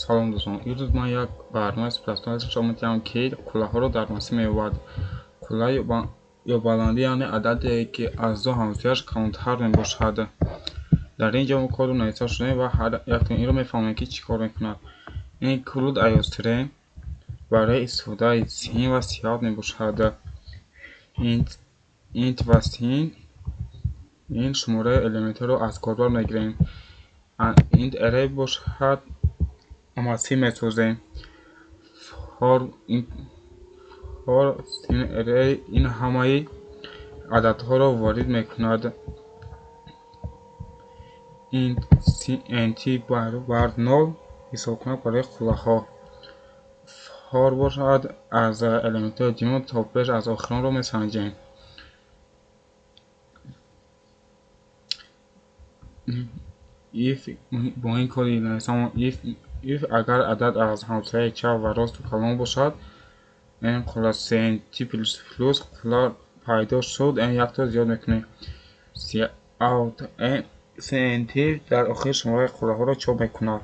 سلام دوستان، امروز من یک برنامه سپرستان شما میتونم که کلاه ها رو در مسیر میواد. کلاه یا بلندی یعنی عددی که از دو همسویش کمتر نباشد. در اینجا کد نوشته شده و هر یک این رو میفهمه که چی کار میکند. این کلود ایوستره برای استفاده سین و سیاد نباشد. اینت و سین این شماره الیمنت رو از کدبر میگیریم. اینت اری باشد اما سی میسازیم. فار سین اری این همه عددها را وارد میکند. این سی بر 0 حساب کنند برای کلاه ها. فار باشد از الیمنت دیمون تا پیش از آخران رو میسنجیم. if با این کاری نویسم if اگر عدد از همسایه چپ و راست کلام باشد این خلاصه تی پلوس کلاه پیدا شد این یک تا زیاد میکنه. سی اوت تی در آخر شماره کلاه ها را چاپ میکند.